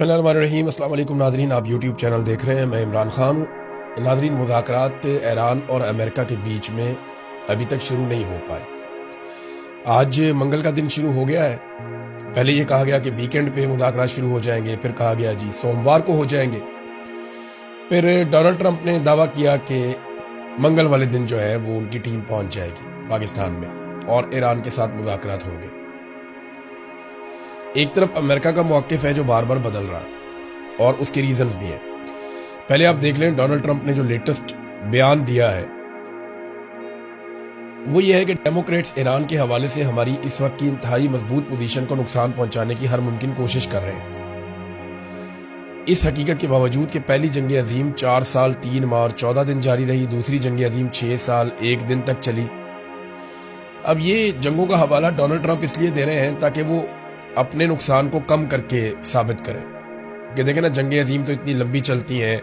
बिस्मिल्लाहिर्रहमानिर्रहीम। अस्सलाम वालेकुम नाज़रीन, आप यूट्यूब चैनल देख रहे हैं, मैं इमरान खान हूँ। नाज़रीन, मुज़ाकरात ईरान और अमेरिका के बीच में अभी तक शुरू नहीं हो पाए। आज मंगल का दिन शुरू हो गया है। पहले ये कहा गया कि वीकेंड पे मुज़ाकरात शुरू हो जाएंगे, फिर कहा गया जी सोमवार को हो जाएंगे। फिर डोनाल्ड ट्रंप ने दावा किया कि मंगल वाले दिन जो है वो उनकी टीम पहुंच जाएगी पाकिस्तान में और ईरान के साथ मुज़ाकरात होंगे। एक तरफ अमेरिका का मौक़िफ़ है जो बार बार बदल रहा है और उसके रीजंस भी हैं। पहले आप देख लें, डोनाल्ड ट्रंप ने जो लेटेस्ट बयान दिया है वो ये है कि डेमोक्रेट्स ईरान के हवाले से हमारी इस वक्त की इंतहाई मजबूत पोजीशन को नुकसान पहुंचाने की हर मुमकिन कोशिश कर रहे हैं। इस हकीकत के बावजूद कि पहली जंग अजीम 4 साल 3 माह और 14 दिन जारी रही, दूसरी जंग अजीम 6 साल 1 दिन तक चली। अब ये जंगों का हवाला डोनाल्ड ट्रंप इसलिए दे रहे हैं ताकि वो अपने नुकसान को कम करके साबित करें कि देखें ना, जंग अजीम तो इतनी लंबी चलती हैं,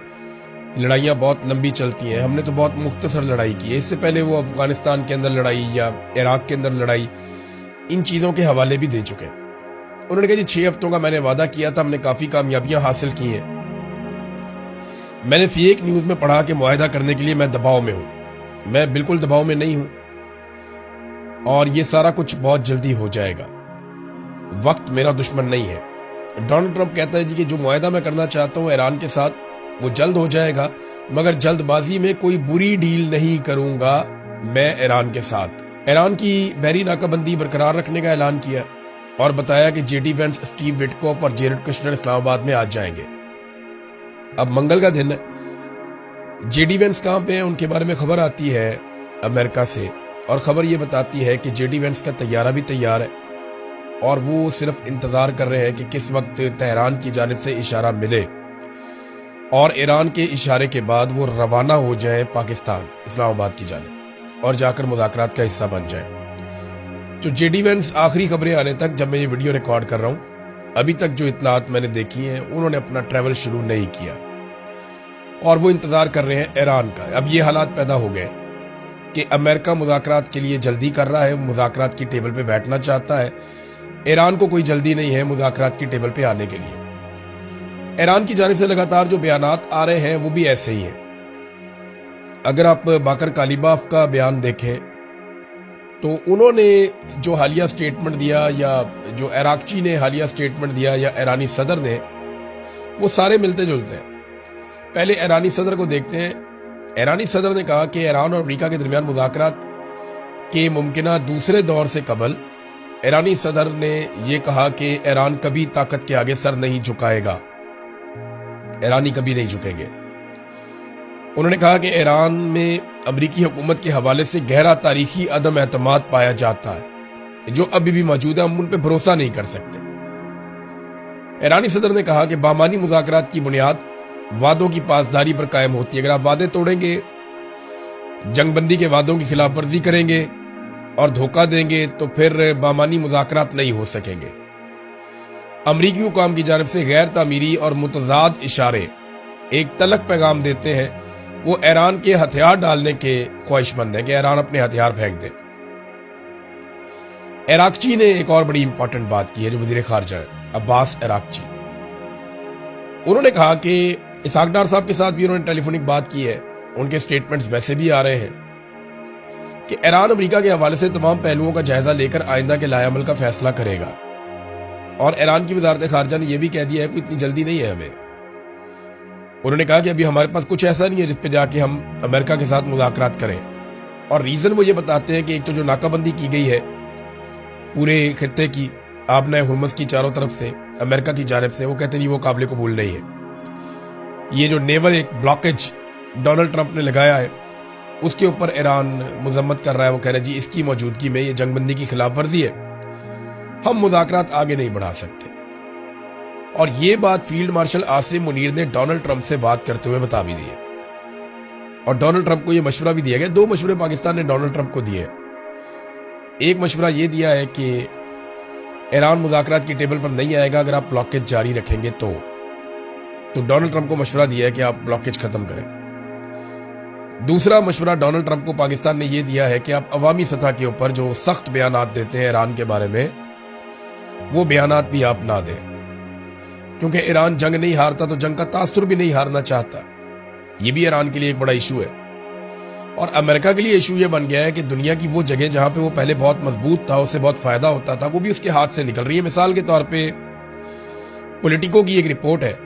लड़ाइयाँ बहुत लंबी चलती हैं, हमने तो बहुत मुख्तसर लड़ाई की है। इससे पहले वो अफगानिस्तान के अंदर लड़ाई या इराक के अंदर लड़ाई, इन चीज़ों के हवाले भी दे चुके हैं। उन्होंने कहा जी 6 हफ्तों का मैंने वादा किया था, हमने काफ़ी कामयाबियां हासिल की हैं। मैंने फेक न्यूज़ में पढ़ा कि मुआहदा करने के लिए मैं दबाव में हूँ। मैं बिल्कुल दबाव में नहीं हूँ और ये सारा कुछ बहुत जल्दी हो जाएगा। वक्त मेरा दुश्मन नहीं है। डोनाल्ड ट्रंप कहता है जी कि जो मुआहदा मैं करना चाहता हूँ ईरान के साथ वो जल्द हो जाएगा, मगर जल्दबाजी में कोई बुरी डील नहीं करूंगा मैं ईरान के साथ। ईरान की बहरी नाकाबंदी बरकरार रखने का ऐलान किया और बताया कि जेडी वेंस, स्टीव विटकॉफ और जेरेड कुशनर इस्लामाबाद में आज जाएंगे। अब मंगल का दिन है, जेडी वेंस कहाँ पे हैं उनके बारे में खबर आती है अमेरिका से, और खबर ये बताती है कि जेडी वेंस का तैयारा भी तैयार है और वो सिर्फ इंतजार कर रहे हैं कि किस वक्त तेहरान की जानिब से इशारा मिले और ईरान के इशारे के बाद वो रवाना हो जाए पाकिस्तान इस्लामाबाद की जानिब और जाकर मुज़ाकरात का हिस्सा बन जाए। जो जेडी वेंस आखिरी खबरें आने तक, जब मैं ये वीडियो रिकॉर्ड कर रहा हूँ, अभी तक जो इत्तलात मैंने देखी हैं, उन्होंने अपना ट्रैवल शुरू नहीं किया और वो इंतजार कर रहे हैं ईरान का। अब ये हालात पैदा हो गए कि अमेरिका मुज़ाकरात के लिए जल्दी कर रहा है, मुज़ाकरात की टेबल पे बैठना चाहता है। ईरान को कोई जल्दी नहीं है मुज़ाकरात की टेबल पे आने के लिए। ईरान की जानिब से लगातार जो बयानात आ रहे हैं वो भी ऐसे ही हैं। अगर आप बाकर कालिबाफ का बयान देखें तो उन्होंने जो हालिया स्टेटमेंट दिया, या जो इराकची ने हालिया स्टेटमेंट दिया, या ईरानी सदर ने, वो सारे मिलते जुलते हैं। पहले ईरानी सदर को देखते हैं। ईरानी सदर ने कहा कि ईरान और अमेरिका के दरमियान मुज़ाकरात के मुमकिना दूसरे दौर से कबल ईरानी सदर ने यह कहा कि ईरान कभी ताकत के आगे सर नहीं झुकाएगा, ईरानी कभी नहीं झुकेंगे। उन्होंने कहा कि ईरान में अमरीकी हुकूमत के हवाले से गहरा तारीखी अदम एतमाद पाया जाता है जो अभी भी मौजूद है, हम उन पर भरोसा नहीं कर सकते। ईरानी सदर ने कहा कि बामानी मुज़ाकरात की बुनियाद वादों की पासदारी पर कायम होती है। अगर आप वादे तोड़ेंगे, जंगबंदी के वादों की खिलाफ वर्जी करेंगे और धोखा देंगे तो फिर बामानी मुज़ाकरात नहीं हो सकेंगे। अमरीकी हुकाम की जानिब से गैर तामीरी और मुतजाद इशारे एक तलक पैगाम देते हैं, वो ईरान के हथियार डालने के ख्वाहिशमंद है कि ईरान अपने हथियार फेंक दे। इराकची ने एक और बड़ी इंपॉर्टेंट बात की है, जो वजीर खारजा है अब्बास इराकची। उन्होंने कहा कि इसहाक डार साहब के साथ भी उन्होंने टेलीफोनिक बात की है, उनके स्टेटमेंट्स वैसे भी आ रहे हैं कि ईरान अमेरिका के हवाले से तमाम पहलुओं का जायजा लेकर आइंदा के लाएअमल का फैसला करेगा। और ईरान की वजारत खारजा ने यह भी कह दिया है कि इतनी जल्दी नहीं है हमें। उन्होंने कहा कि अभी हमारे पास कुछ ऐसा नहीं है जिस पे जाके हम अमेरिका के साथ मुज़ाकरात करें। और रीजन वो ये बताते हैं कि एक तो जो नाकाबंदी की गई है पूरे खित्ते की, आबना हुर्मुज़ की चारों तरफ से अमेरिका की जानिब से, वो कहते नहीं वो काबिल कबूल नहीं है। ये जो नेवल एक ब्लॉकेज डोनाल्ड ट्रंप ने लगाया है उसके ऊपर ईरान मजम्मत कर रहा है। वो कह रहे हैं जी इसकी मौजूदगी में ये जंगबंदी की खिलाफ वर्जी है, हम मुज़ाकरात आगे नहीं बढ़ा सकते। और ये बात फील्ड मार्शल आसिम मुनीर ने डोनाल्ड ट्रंप से बात करते हुए बता भी दी है और डोनाल्ड ट्रंप को ये मशवरा भी दिया गया। 2 मशवरे पाकिस्तान ने डोनाल्ड ट्रंप को दिए। एक मशवरा ये दिया है कि ईरान मुज़ाकरात की टेबल पर नहीं आएगा अगर आप ब्लॉकेज जारी रखेंगे तो डोनाल्ड ट्रंप को मशवरा दिया है कि आप ब्लॉकेज खत्म करें। दूसरा मशवरा डोनाल्ड ट्रंप को पाकिस्तान ने यह दिया है कि आप अवामी सतह के ऊपर जो सख्त बयानात देते हैं ईरान के बारे में, वो बयानात भी आप ना दें। क्योंकि ईरान जंग नहीं हारता तो जंग का तासुर भी नहीं हारना चाहता। ये भी ईरान के लिए एक बड़ा इशू है। और अमेरिका के लिए इशू ये बन गया है कि दुनिया की वो जगह जहां पे वो पहले बहुत मजबूत था, उससे बहुत फायदा होता था, वो भी उसके हाथ से निकल रही है। मिसाल के तौर पे पॉलिटिको की एक रिपोर्ट है।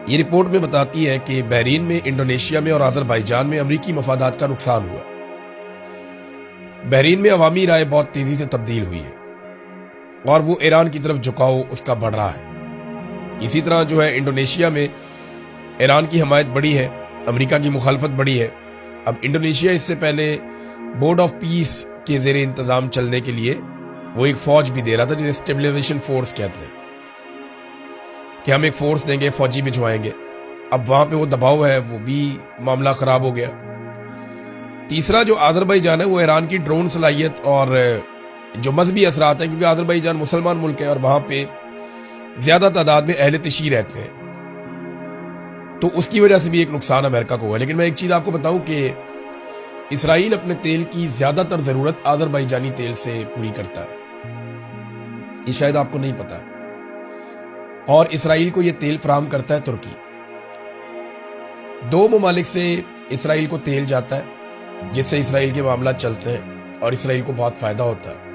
ये रिपोर्ट में बताती है कि बहरीन में, इंडोनेशिया में और अजरबैजान में अमरीकी मफादात का नुकसान हुआ। बहरीन में अवामी राय बहुत तेजी से तब्दील हुई है और वो ईरान की तरफ झुकाव उसका बढ़ रहा है। इसी तरह जो है इंडोनेशिया में ईरान की हमायत बढ़ी है, अमेरिका की मुखालफत बढ़ी है। अब इंडोनेशिया इससे पहले बोर्ड ऑफ पीस के जेर इंतजाम चलने के लिए वो एक फौज भी दे रहा था, जिसे स्टेबलाइजेशन फोर्स कहते हैं, कि हम एक फोर्स देंगे, फौजी भिजवाएंगे। अब वहां पे वो दबाव है, वो भी मामला खराब हो गया। तीसरा जो अजरबैजान है, वो ईरान की ड्रोन सलाहियत और जो मजहबी असरात हैं, क्योंकि अजरबैजान मुसलमान मुल्क है और वहां पे ज्यादा तादाद में अहले तशी रहते हैं, तो उसकी वजह से भी एक नुकसान अमेरिका को हुआ। लेकिन मैं एक चीज आपको बताऊं कि इसराइल अपने तेल की ज्यादातर जरूरत अजरबैजानी तेल से पूरी करता है। ये शायद आपको नहीं पता। और इसराइल को यह तेल फराहम करता है तुर्की। 2 ममालिक से इसराइल को तेल जाता है, जिससे इसराइल के मामला चलते हैं और इसराइल को बहुत फायदा होता है।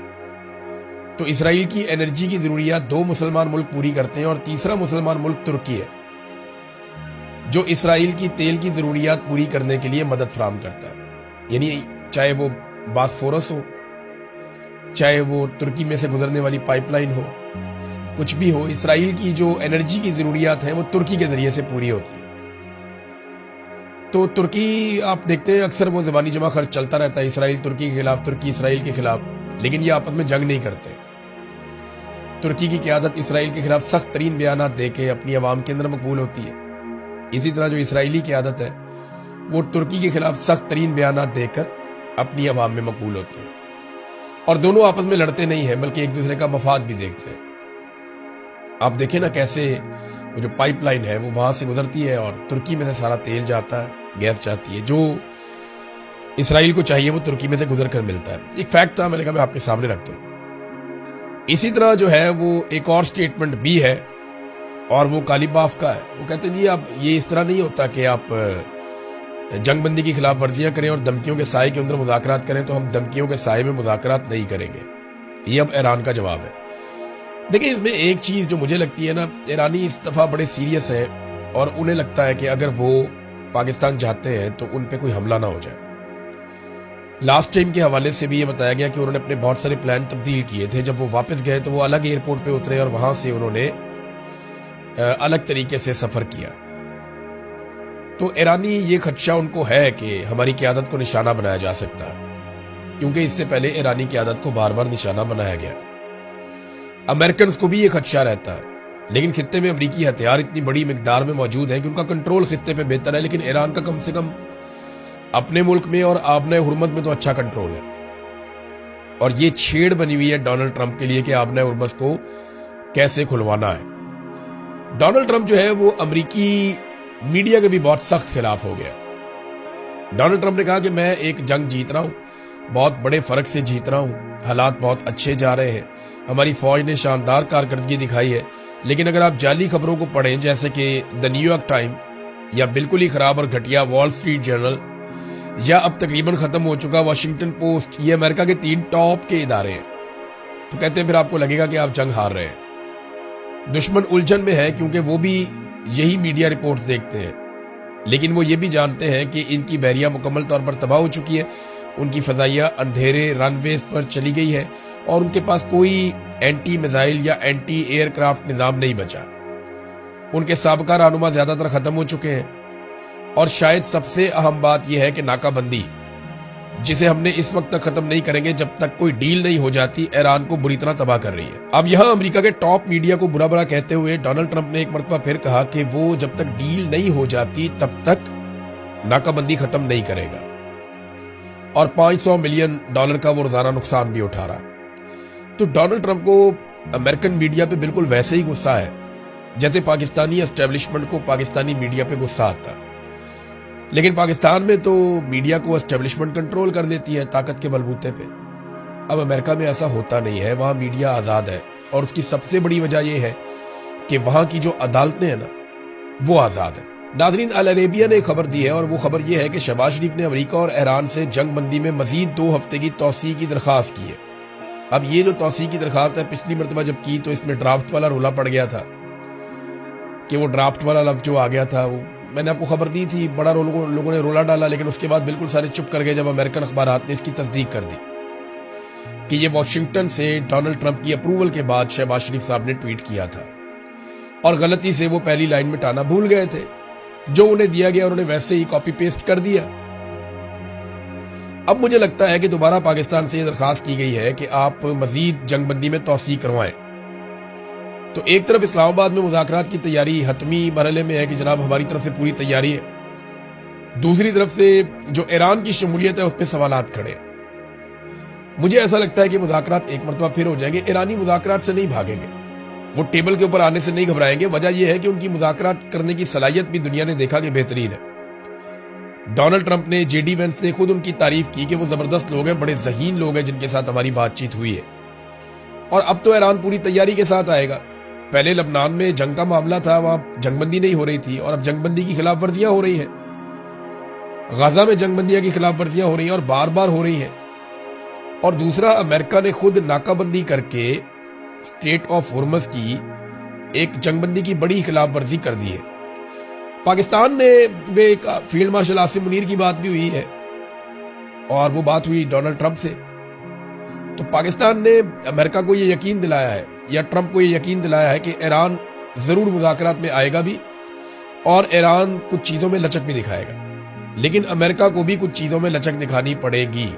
तो इसराइल की एनर्जी की जरूरियात 2 मुसलमान मुल्क पूरी करते हैं और तीसरा मुसलमान मुल्क तुर्की है, जो इसराइल की तेल की जरूरियात पूरी करने के लिए मदद फराहम करता है। यानी चाहे वो बास्फोरस हो, चाहे वो तुर्की में से गुजरने वाली पाइपलाइन हो, कुछ भी हो, इसराइल की जो एनर्जी की जरूरियात हैं वो तुर्की के जरिए से पूरी होती है। तो तुर्की आप देखते हैं अक्सर वो ज़बानी जमा खर्च चलता रहता है, इसराइल तुर्की के खिलाफ, तुर्की इसराइल के खिलाफ, लेकिन ये आपस में जंग नहीं करते। तुर्की की क़यादत इसराइल के खिलाफ सख्त तरीन बयानात दे के अपनी आवाम के अंदर मकबूल होती है। इसी तरह जो इसराइली क़यादत है वो तुर्की के खिलाफ सख्त तरीन बयानात देकर अपनी आवाम में मकबूल होते हैं। और दोनों आपस में लड़ते नहीं हैं, बल्कि एक दूसरे का मफाद भी देखते हैं। आप देखें ना कैसे वो जो पाइपलाइन है वो वहां से गुजरती है और तुर्की में से सारा तेल जाता है, गैस जाती है। जो इसराइल को चाहिए वो तुर्की में से गुजर कर मिलता है। एक फैक्ट था, मैंने कहा मैं आपके सामने रख दूं। इसी तरह जो है वो एक और स्टेटमेंट भी है और वो कालीबाफ का है। वो कहते हैं अब ये इस तरह नहीं होता कि आप जंगबंदी की खिलाफ वर्जियां करें और धमकियों के साए के अंदर मुज़ाकरात करें, तो हम धमकियों के साए में मुज़ाकरात नहीं करेंगे। ये अब ईरान का जवाब है। देखिए, इसमें एक चीज जो मुझे लगती है ना, ईरानी इस दफा बड़े सीरियस है और उन्हें लगता है कि अगर वो पाकिस्तान जाते हैं तो उन पे कोई हमला ना हो जाए। लास्ट टाइम के हवाले से भी ये बताया गया कि उन्होंने अपने बहुत सारे प्लान तब्दील किए थे। जब वो वापस गए तो वो अलग एयरपोर्ट पे उतरे और वहां से उन्होंने अलग तरीके से सफर किया। तो ईरानी ये खदशा उनको है कि हमारी क़यादत को निशाना बनाया जा सकता है, क्योंकि इससे पहले ईरानी क़यादत को बार बार निशाना बनाया गया। अमेरिकन को भी ये खदशा रहता है, लेकिन खित्ते में अमरीकी हथियार इतनी बड़ी मिकदार में मौजूद है कि उनका कंट्रोल खित्ते पे बेहतर है। लेकिन ईरान का कम से कम अपने मुल्क में और आबने हुर्मत में तो अच्छा कंट्रोल है। और ये छेड़ बनी हुई है डोनाल्ड ट्रंप के लिए कि आबने हुर्मत को कैसे खुलवाना है। डोनाल्ड ट्रंप जो है वो अमरीकी मीडिया के भी बहुत सख्त खिलाफ हो गया। डोनाल्ड ट्रंप ने कहा कि मैं एक जंग जीत रहा हूं, बहुत बड़े फर्क से जीत रहा हूं, हालात बहुत अच्छे जा रहे हैं, हमारी फौज ने शानदार कारकर्दगी दिखाई है। लेकिन अगर आप जाली खबरों को पढ़ें, जैसे कि द न्यूयॉर्क टाइम या बिल्कुल ही खराब और घटिया वॉल स्ट्रीट जर्नल या अब तकरीबन खत्म हो चुका वाशिंगटन पोस्ट, ये अमेरिका के 3 टॉप के इदारे हैं, तो कहते हैं फिर आपको लगेगा कि आप जंग हार रहे हैं। दुश्मन उलझन में है क्योंकि वो भी यही मीडिया रिपोर्ट्स देखते हैं, लेकिन वो ये भी जानते हैं कि इनकी बहरिया मुकम्मल तौर पर तबाह हो चुकी है, उनकी फजाइया अंधेरे रनवेज पर चली गई है और उनके पास कोई एंटी मिसाइल या एंटी एयरक्राफ्ट निजाम नहीं बचा। उनके साबका रहनुमा ज्यादातर खत्म हो चुके हैं। और शायद सबसे अहम बात यह है कि नाकाबंदी, जिसे हमने इस वक्त तक खत्म नहीं करेंगे जब तक कोई डील नहीं हो जाती, ईरान को बुरी तरह तबाह कर रही है। अब यहां अमेरिका के टॉप मीडिया को बुरा बुरा कहते हुए डोनाल्ड ट्रंप ने एक मरतबा फिर कहा कि वो जब तक डील नहीं हो जाती तब तक नाकाबंदी खत्म नहीं करेगा, और $500 मिलियन का वो रोजाना नुकसान भी उठा रहा है। तो डोनाल्ड ट्रंप को अमेरिकन मीडिया पे बिल्कुल वैसे ही गुस्सा है जैसे पाकिस्तानी एस्टेब्लिशमेंट को पाकिस्तानी मीडिया पे गुस्सा आता। लेकिन पाकिस्तान में तो मीडिया को एस्टेब्लिशमेंट कंट्रोल कर देती है ताकत के बलबूते पे। अब अमेरिका में ऐसा होता नहीं है, वहां मीडिया आजाद है और उसकी सबसे बड़ी वजह यह है کہ وہاں کی جو عدالتیں ہیں نا وہ آزاد ہیں۔ ناظرین، العربیہ نے خبر دی ہے اور وہ خبر یہ ہے کہ شہباز شریف نے امریکہ اور ایران سے جنگ بندی میں مزید 2 ہفتے کی توسیع کی درخواست کی ہے۔ اب یہ جو توسیع کی درخواست ہے، پچھلی مرتبہ جب کی تو اس میں ڈرافٹ والا رولا پڑ گیا تھا کہ وہ ڈرافٹ والا لفظ جو آ گیا تھا، وہ میں نے آپ کو خبر دی تھی، بڑا لوگوں نے رولا ڈالا، لیکن اس کے بعد بالکل سارے چپ کر گئے جب امریکن اخبارات نے اس کی تصدیق کر دی کہ یہ واشنگٹن سے ڈونلڈ ٹرمپ کی اپروول کے بعد شہباز شریف صاحب نے ٹویٹ کیا تھا، اور غلطی سے وہ پہلی لائن مٹانا بھول گئے تھے، جو انہیں دیا گیا انہوں نے ویسے ہی کاپی پیسٹ کر دیا۔ اب مجھے لگتا ہے کہ دوبارہ پاکستان سے یہ درخواست کی گئی ہے کہ آپ مزید جنگ بندی میں توسیع کروائیں۔ تو ایک طرف اسلام آباد میں مذاکرات کی تیاری حتمی مرحلے میں ہے کہ جناب ہماری طرف سے پوری تیاری ہے، دوسری طرف سے جو ایران کی شمولیت ہے اس پہ سوالات کھڑے ہیں۔ مجھے ایسا لگتا ہے کہ مذاکرات ایک مرتبہ پھر ہو جائیں گے، ایرانی مذاکرات سے نہیں بھاگیں گے، وہ ٹیبل کے اوپر آنے سے نہیں گھبرائیں گے۔ وجہ یہ ہے کہ ان کی مذاکرات کرنے کی صلاحیت بھی دنیا نے دیکھا کہ بہترین ہے۔ ڈونلڈ ٹرمپ نے، جے ڈی وینس نے خود ان کی تعریف کی کہ وہ زبردست لوگ ہیں، بڑے ذہین لوگ ہیں جن کے ساتھ ہماری بات چیت ہوئی ہے، اور اب تو ایران پوری تیاری کے ساتھ آئے گا۔ پہلے لبنان میں جنگ کا معاملہ تھا، وہاں جنگ بندی نہیں ہو رہی تھی، اور اب جنگ بندی کی خلاف ورزیاں ہو رہی ہیں۔ غزہ میں جنگ بندیاں کی خلاف ورزیاں ہو رہی ہیں اور بار بار ہو رہی ہیں۔ اور دوسرا، امریکہ نے خود ناکہ بندی کر کے اسٹریٹ آف ہرمز کی ایک جنگ بندی کی بڑی خلاف ورزی کر دی ہے۔ پاکستان نے ایک فیلڈ مارشل عاصم منیر کی بات بھی ہوئی ہے، اور وہ بات ہوئی ڈونلڈ ٹرمپ سے، تو پاکستان نے امریکہ کو یہ یقین دلایا ہے یا ٹرمپ کو یہ یقین دلایا ہے کہ ایران ضرور مذاکرات میں آئے گا بھی، اور ایران کچھ چیزوں میں لچک بھی دکھائے گا، لیکن امریکہ کو بھی کچھ چیزوں میں لچک دکھانی پڑے گی۔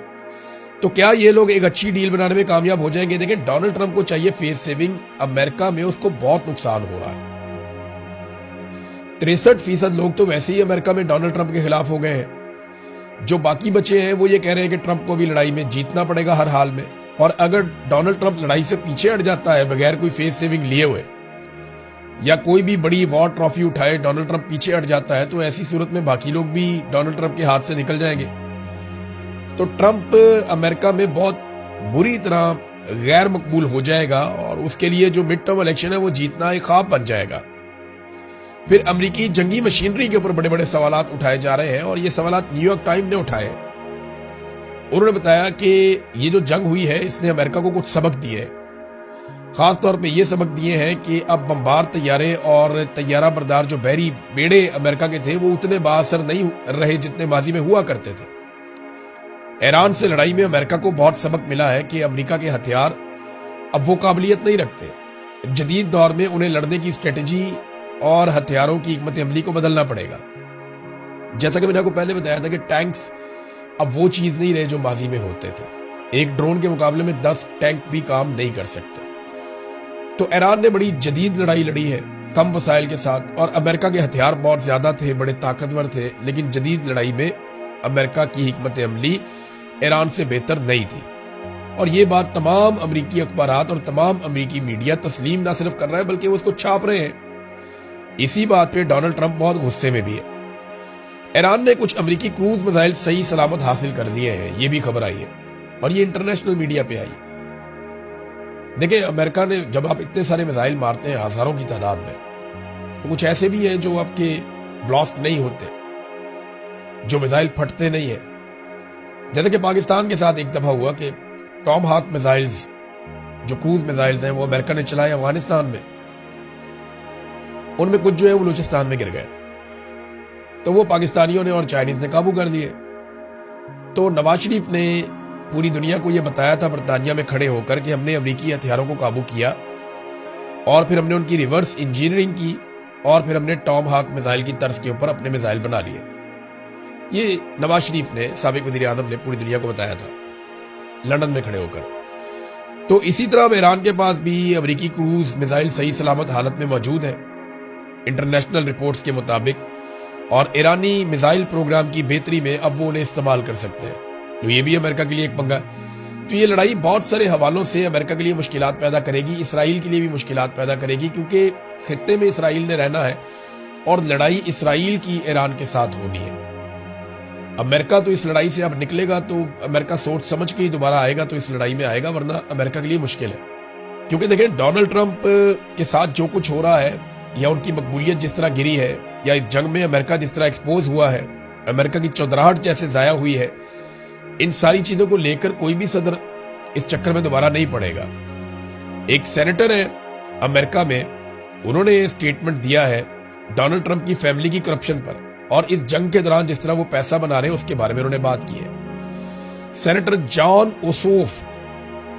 تو کیا یہ لوگ ایک اچھی ڈیل بنانے میں کامیاب ہو جائیں گے؟ دیکھیں، ڈونلڈ ٹرمپ کو چاہیے فیس سیونگ، امریکہ میں اس کو بہت نقصان ہو رہا ہے۔ 63% لوگ تو ویسے ہی امریکہ میں ڈونلڈ ٹرمپ کے خلاف ہو گئے ہیں، جو باقی بچے ہیں وہ یہ کہہ رہے ہیں کہ ٹرمپ کو بھی لڑائی میں جیتنا پڑے گا ہر حال میں، اور اگر ڈونلڈ ٹرمپ لڑائی سے پیچھے ہٹ جاتا ہے بغیر کوئی فیس سیونگ لیے ہوئے، یا کوئی بھی بڑی وار ٹرافی اٹھائے ڈونلڈ ٹرمپ پیچھے ہٹ جاتا ہے، تو ایسی صورت میں باقی لوگ بھی ڈونلڈ ٹرمپ کے ہاتھ سے نکل جائیں گے۔ تو ٹرمپ امریکہ میں بہت بری طرح غیر مقبول ہو جائے گا، اور اس کے لیے جو مڈ ٹرم الیکشن ہے وہ جیتنا ایک خواب بن جائے گا۔ پھر امریکی جنگی مشینری کے اوپر بڑے بڑے سوالات اٹھائے جا رہے ہیں، اور یہ سوالات نیو یارک ٹائم نے اٹھائے ہیں۔ انہوں نے بتایا کہ یہ جو جنگ ہوئی ہے اس نے امریکہ کو کچھ سبق دیے ہیں، خاص طور پہ یہ سبق دیے ہیں کہ اب بمبار طیارے اور طیارہ بردار جو بحری بیڑے امریکہ کے تھے وہ اتنے بااثر نہیں رہے جتنے ماضی میں ہوا کرتے تھے۔ ایران سے لڑائی میں امریکہ کو بہت سبق ملا ہے کہ امریکہ کے ہتھیار اب وہ قابلیت نہیں رکھتے، جدید دور میں انہیں لڑنے کی اسٹریٹجی اور ہتھیاروں کی حکمت عملی کو بدلنا پڑے گا۔ جیسا کہ میں نے آپ کو پہلے بتایا تھا کہ ٹینکس اب وہ چیز نہیں رہے جو ماضی میں ہوتے تھے، ایک ڈرون کے مقابلے میں 10 ٹینک بھی کام نہیں کر سکتے۔ تو ایران نے بڑی جدید لڑائی لڑی ہے کم وسائل کے ساتھ، اور امریکہ کے ہتھیار بہت زیادہ تھے، بڑے طاقتور تھے، لیکن جدید لڑائی میں امریکہ کی حکمت عملی ایران سے بہتر نہیں تھی، اور یہ بات تمام امریکی اخبارات اور تمام امریکی میڈیا تسلیم نہ صرف کر رہا ہے بلکہ وہ اس کو چھاپ رہے ہیں۔ اسی بات پہ ڈونلڈ ٹرمپ بہت غصے میں بھی ہے۔ ایران نے کچھ امریکی کروز میزائل صحیح سلامت حاصل کر لیے ہیں، یہ بھی خبر آئی ہے، اور یہ انٹرنیشنل میڈیا پہ آئی ہے۔ دیکھیں، امریکہ نے جب آپ اتنے سارے میزائل مارتے ہیں ہزاروں کی تعداد میں، تو کچھ ایسے بھی ہیں جو آپ کے بلاسٹ نہیں ہوتے، جو میزائل پھٹتے نہیں ہیں۔ جیسے کہ پاکستان کے ساتھ ایک دفعہ ہوا کہ ٹام ہاک میزائلز جو کروز میزائلز ہیں وہ امریکہ نے چلائے افغانستان میں، ان میں کچھ جو ہے وہ بلوچستان میں گر گئے، تو وہ پاکستانیوں نے اور چائنیز نے قابو کر دیے۔ تو نواز شریف نے پوری دنیا کو یہ بتایا تھا برطانیہ میں کھڑے ہو کر کہ ہم نے امریکی ہتھیاروں کو قابو کیا، اور پھر ہم نے ان کی ریورس انجینئرنگ کی، اور پھر ہم نے ٹام ہاک میزائل کی طرز کے اوپر اپنے میزائل بنا لیے۔ یہ نواز شریف نے، سابق وزیر اعظم نے پوری دنیا کو بتایا تھا لندن میں کھڑے ہو کر۔ تو اسی طرح اب ایران کے پاس بھی امریکی کروز میزائل صحیح سلامت حالت میں موجود ہیں انٹرنیشنل رپورٹس کے مطابق، اور ایرانی میزائل پروگرام کی بہتری میں اب وہ انہیں استعمال کر سکتے ہیں، تو یہ بھی امریکہ کے لیے ایک پنگا ہے۔ تو یہ لڑائی بہت سارے حوالوں سے امریکہ کے لیے مشکلات پیدا کرے گی، اسرائیل کے لیے بھی مشکلات پیدا کرے گی، کیونکہ خطے میں اسرائیل نے رہنا ہے اور لڑائی اسرائیل کی ایران کے ساتھ ہونی ہے۔ امریکہ تو اس لڑائی سے اب نکلے گا تو امریکہ سوچ سمجھ کے ہی دوبارہ آئے گا، تو اس لڑائی میں آئے گا، ورنہ امریکہ کے لیے مشکل ہے۔ क्योंकि देखें, डोनाल्ड ट्रंप के साथ जो कुछ हो रहा है, या उनकी मकबूलियत जिस तरह गिरी है, या इस जंग में अमेरिका जिस तरह एक्सपोज हुआ है, अमेरिका की चौधराहट जैसे जाया हुई है, इन सारी चीजों को लेकर कोई भी सदर इस चक्कर में दोबारा नहीं पड़ेगा। एक सेनेटर है अमेरिका में, उन्होंने ये स्टेटमेंट दिया है डोनाल्ड ट्रंप की फैमिली की करप्शन पर, और इस जंग के दौरान जिस तरह वो पैसा बना रहे हैं उसके बारे में उन्होंने बात की है। सेनेटर जॉन ओसोफ,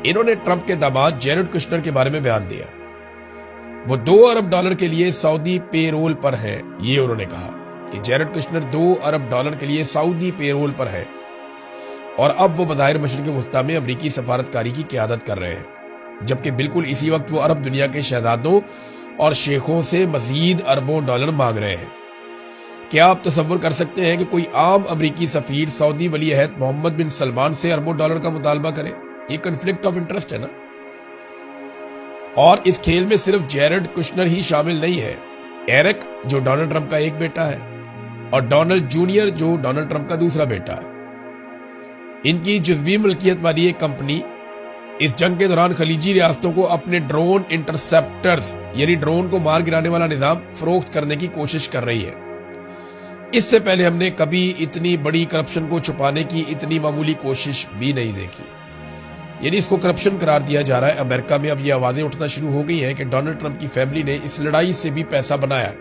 इन्होंने ट्रंप के दामाद जेरेड कुशनर के बारे में बयान दिया। वो $2 अरब के लिए सऊदी पेरोल पर है। ये उन्होंने कहा कि जेरेड कुशनर $2 अरब के लिए सऊदी पेरोल पर है, और अब वो बज़ाहिर मशरिक़ वस्ता में अमरीकी सफारतकारी की क़यादत कर रहे हैं, जबकि बिल्कुल इसी वक्त वो अरब दुनिया के शहजादों और शेखों से मजीद अरबों डॉलर मांग रहे हैं। क्या आप तसव्वुर कर सकते हैं कि कोई आम अमरीकी सफीर सऊदी वली अहद मोहम्मद बिन सलमान से अरबों डॉलर का मुतालबा करे? ये कन्फ्लिक्ट ऑफ इंटरेस्ट है ना। और इस खेल में सिर्फ जेरेड कुशनर ही शामिल नहीं है। एरिक, जो डोनाल्ड ट्रंप का एक बेटा है, और डोनाल्ड जूनियर, जो डोनाल्ड ट्रंप का दूसरा बेटा है। इनकी जुज़वी मिल्कियत वाली एक कंपनी इस जंग के दौरान खलीजी रियासतों को अपने ड्रोन इंटरसेप्टर्स, यानी ड्रोन को मार गिराने वाला निजाम फरोख्त करने की कोशिश कर रही है। इससे पहले हमने कभी इतनी बड़ी करप्शन को छुपाने की इतनी मामूली कोशिश भी नहीं देखी। यानी इसको करप्शन करार दिया जा रहा है। अमेरिका में अब ये आवाजें उठना शुरू हो गई हैं कि डोनाल्ड ट्रंप की फैमिली ने इस लड़ाई से भी पैसा बनाया है।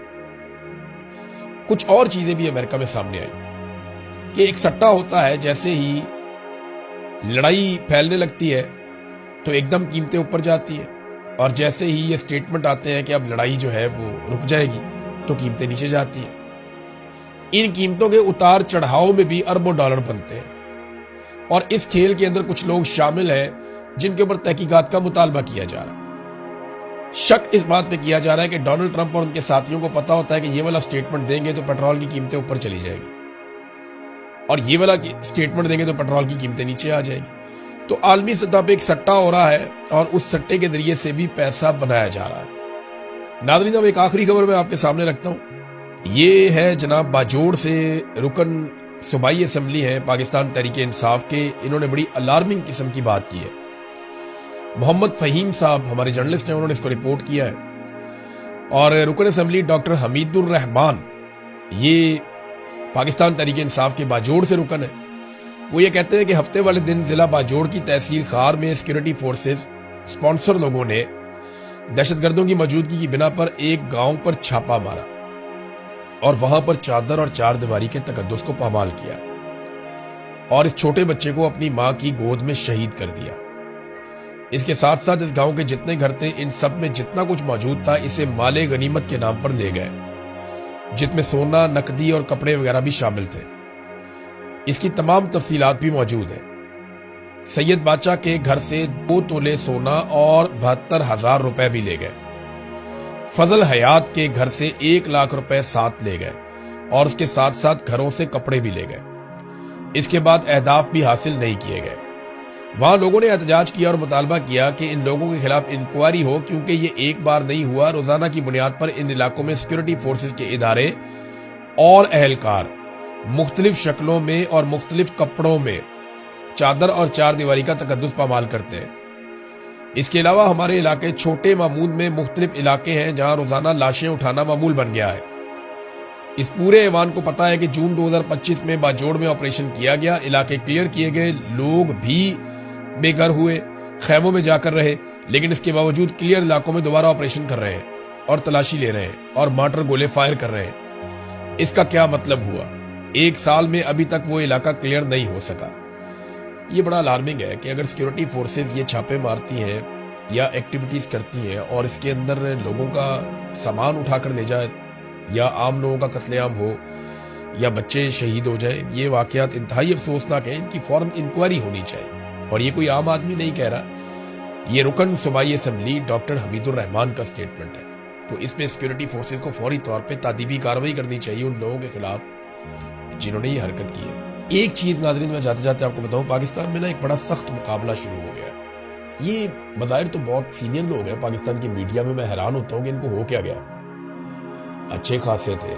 कुछ और चीजें भी अमेरिका में सामने आई कि एक सट्टा होता है, जैसे ही लड़ाई फैलने लगती है तो एकदम कीमतें ऊपर जाती है, और जैसे ही ये स्टेटमेंट आते हैं कि अब लड़ाई जो है वो रुक जाएगी तो कीमतें नीचे जाती हैं। इन कीमतों के उतार चढ़ाव में भी अरबों डॉलर बनते हैं, और इस खेल के अंदर कुछ लोग शामिल हैं जिनके ऊपर तहकीकात का मुतालबा किया जा रहा है। शक इस बात पे किया जा रहा है कि डोनाल्ड ट्रंप और उनके साथियों को पता होता है कि ये वाला स्टेटमेंट देंगे तो पेट्रोल की कीमतें ऊपर चली जाएगी, और ये वाला स्टेटमेंट देंगे तो पेट्रोल की कीमतें नीचे आ जाएगी। तो आलमी सतह पे एक सट्टा हो रहा है, और उस सट्टे के जरिए से भी पैसा बनाया जा रहा है। नाज़रीन, अब एक आखिरी खबर मैं आपके सामने रखता हूं। ये है जनाब बाजोड़ से रुकन सूबाई असेंबली है पाकिस्तान तहरीक इंसाफ के। इन्होंने बड़ी अलार्मिंग किस्म की बात की है। मोहम्मद फहीम साहब हमारे जर्नलिस्ट हैं, उन्होंने इसको रिपोर्ट किया है। और रुकन असेंबली डॉक्टर हमीदुर रहमान, ये पाकिस्तान तहरीक इंसाफ के बाजोड़ से रुकन है। वो ये कहते हैं कि हफ्ते वाले दिन जिला बाजोड़ की तहसील खार में सिक्योरिटी फोर्सेस स्पॉन्सर लोगों ने दहशतगर्दों की मौजूदगी की बिना पर एक गांव पर छापा मारा, और वहां पर चादर और चार दीवारी के तकद्दुस को पामाल किया, और इस छोटे बच्चे को अपनी मां की गोद में शहीद कर दिया। इसके साथ साथ इस गांव के जितने घर थे, इन सब में जितना कुछ मौजूद था, इसे माले गनीमत के नाम पर ले गए, जिसमें सोना, नकदी और कपड़े वगैरह भी शामिल थे। इसकी तमाम तफसीलात भी मौजूद है। सैयद बादशाह के घर से 2 तोले सोना और 72,000 रुपए भी ले गए। फजल हयात के घर से 1 लाख रुपए साथ ले गए, और उसके साथ साथ घरों से कपड़े भी ले गए। इसके बाद अहदाफ भी हासिल नहीं किए गए। वहां लोगों ने एहतजाज किया और मुतालबा किया कि इन लोगों के खिलाफ इंक्वायरी हो, क्योंकि ये एक बार नहीं हुआ। रोजाना की बुनियाद पर इन इलाकों में सिक्योरिटी फोर्सेज के इदारे और अहलकार मुख्तलिफ शक्लों में और मुख्तलिफ कपड़ों में चादर और चार दीवारी का तकद्दुस पामाल करते हैं। इसके अलावा हमारे इलाके छोटे मामूद में मुख्तलिफ इलाके हैं जहां रोजाना लाशें उठाना मामूल बन गया है। इस पूरे ऐवान को पता है कि जून 2025 में बाजोड़ में ऑपरेशन किया गया, इलाके क्लियर किए गए, लोग भी बेघर हुए, खैमों में जाकर रहे, लेकिन इसके बावजूद क्लियर इलाकों में दोबारा ऑपरेशन कर रहे हैं और तलाशी ले रहे हैं और मार्टर गोले फायर कर रहे हैं। इसका क्या मतलब हुआ? 1 साल में अभी तक वो इलाका क्लियर नहीं हो सका। ये बड़ा अलार्मिंग है कि अगर सिक्योरिटी फोर्सेज ये छापे मारती हैं या एक्टिविटीज करती हैं और इसके अंदर लोगों का सामान उठाकर ले जाए, या आम लोगों का कत्लेआम हो, या बच्चे शहीद हो जाए, ये वाकयात इंतहाई अफसोसनाक है। इनकी फौरन इंक्वायरी होनी चाहिए। और ये कोई आम आदमी नहीं कह रहा, ये रुकन सूबाई असेंबली डॉक्टर हमीदुर रहमान का स्टेटमेंट है। तो इसमें सिक्योरिटी फोर्सेज को फौरी तौर पे तादीबी कार्रवाई करनी चाहिए उन लोगों के खिलाफ जिन्होंने ये हरकत की है। एक चीज नाज़रीन मैं जाते जाते आपको बताऊं, पाकिस्तान में ना एक बड़ा सख्त मुकाबला शुरू हो गया। ये बज़ाहिर तो बहुत सीनियर लोग हैं पाकिस्तान की मीडिया में, मैं हैरान होता हूँ कि इनको हो क्या गया। अच्छे खासे थे,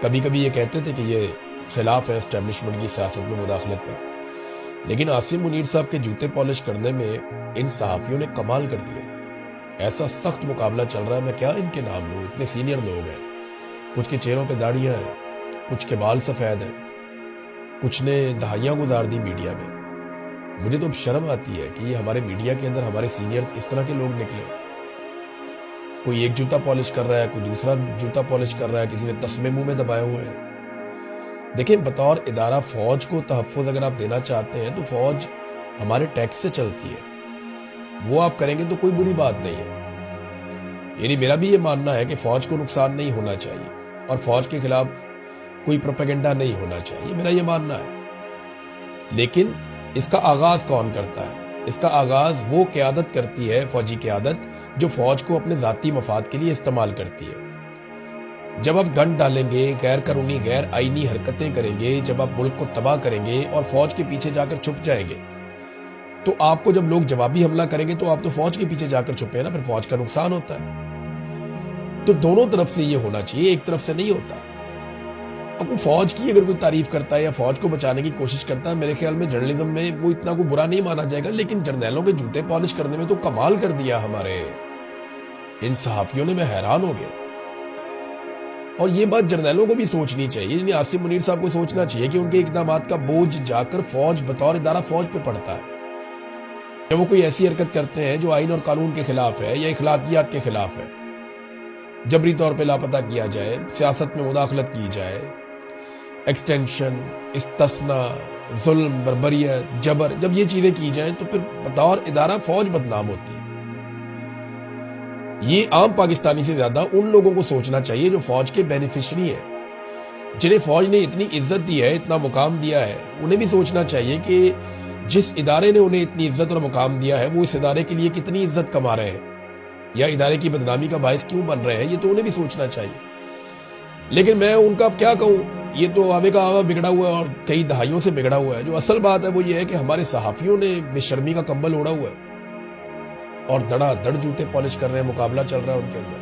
कभी कभी ये कहते थे कि ये खिलाफ है एस्टेब्लिशमेंट की सियासत में मुदाखलत पर, लेकिन आसिम मुनीर साहब के जूते पॉलिश करने में इन सहाफियों ने कमाल कर दिया। ایسا سخت مقابلہ چل رہا ہے، میں کیا ان کے نام لوں، اتنے سینئر لوگ ہیں، کچھ کے چہروں پہ داڑیاں ہیں، کچھ کے بال سفید ہیں، کچھ نے دہائیاں گزار دی میڈیا میں۔ مجھے تو اب شرم آتی ہے کہ یہ ہمارے میڈیا کے اندر ہمارے سینئر اس طرح کے لوگ نکلے۔ کوئی ایک جوتا پالش کر رہا ہے، کوئی دوسرا جوتا پالش کر رہا ہے، کسی نے تسمے منہ میں دبائے ہوئے ہیں۔ دیکھیں، بطور ادارہ فوج کو تحفظ اگر آپ دینا چاہتے ہیں تو فوج ہمارے ٹیکس سے چلتی ہے، وہ آپ کریں گے تو کوئی بری بات نہیں ہے۔ یعنی میرا بھی یہ ماننا ہے کہ فوج کو نقصان نہیں ہونا چاہیے اور فوج کے خلاف کوئی پروپیگنڈا نہیں ہونا چاہیے، میرا یہ ماننا ہے۔ لیکن اس کا آغاز کون کرتا ہے؟ اس کا آغاز وہ قیادت کرتی ہے، فوجی قیادت، جو فوج کو اپنے ذاتی مفاد کے لیے استعمال کرتی ہے۔ جب آپ گن ڈالیں گے، غیر قانونی غیر آئینی حرکتیں کریں گے، جب آپ ملک کو تباہ کریں گے اور فوج کے پیچھے جا کر چھپ جائیں گے، تو آپ کو جب لوگ جوابی حملہ کریں گے تو آپ تو فوج کے پیچھے جا کر چھپے ہیں نا، پھر فوج کا نقصان ہوتا ہے۔ تو دونوں طرف سے یہ ہونا چاہیے، ایک طرف سے نہیں ہوتا۔ اب فوج کی اگر کوئی تعریف کرتا ہے یا فوج کو بچانے کی کوشش کرتا ہے، میرے خیال میں جرنلزم میں وہ اتنا کو برا نہیں مانا جائے گا، لیکن جرنیلوں کے جوتے پالش کرنے میں تو کمال کر دیا ہمارے ان صحافیوں نے، میں حیران ہو گیا۔ اور یہ بات جرنیلوں کو بھی سوچنی چاہیے، یعنی عاصم منیر صاحب کو سوچنا چاہیے کہ ان کے اقدامات کا بوجھ جا کر فوج بطور ادارہ فوج پہ پڑتا ہے۔ جب وہ کوئی ایسی حرکت کرتے ہیں جو آئین اور قانون کے خلاف ہے یا اخلاقیات کے خلاف ہے، جبری طور پہ لاپتہ کیا جائے، سیاست میں مداخلت کی جائے، ایکسٹینشن، استثناء، ظلم، بربریت، جبر، جب یہ چیزیں کی جائیں تو پھر بطور ادارہ فوج بدنام ہوتی ہے۔ یہ عام پاکستانی سے زیادہ ان لوگوں کو سوچنا چاہیے جو فوج کے بینیفیشری ہیں، جنہیں فوج نے اتنی عزت دی ہے، اتنا مقام دیا ہے۔ انہیں بھی سوچنا چاہیے کہ جس ادارے نے انہیں اتنی عزت اور مقام دیا ہے، وہ اس ادارے کے لیے کتنی عزت کما رہے ہیں یا ادارے کی بدنامی کا باعث کیوں بن رہے ہیں، یہ تو انہیں بھی سوچنا چاہیے۔ لیکن میں ان کا اب کیا کہوں، یہ تو آوے کا آوا بگڑا ہوا ہے اور کئی دہائیوں سے بگڑا ہوا ہے۔ جو اصل بات ہے وہ یہ ہے کہ ہمارے صحافیوں نے بے شرمی کا کمبل اوڑھا ہوا ہے اور دڑا دڑ جوتے پالش کر رہے ہیں، مقابلہ چل رہا ہے ان کے اندر۔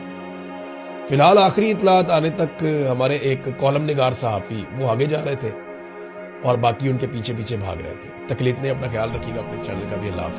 فی الحال آخری اطلاعات آنے تک ہمارے ایک کالم نگار صحافی وہ آگے جا رہے تھے اور باقی ان کے پیچھے پیچھے بھاگ رہے تھے۔ تکلیف نے اپنا خیال رکھیے گا، اپنے چینل کا بھی۔ اللہ حافظ۔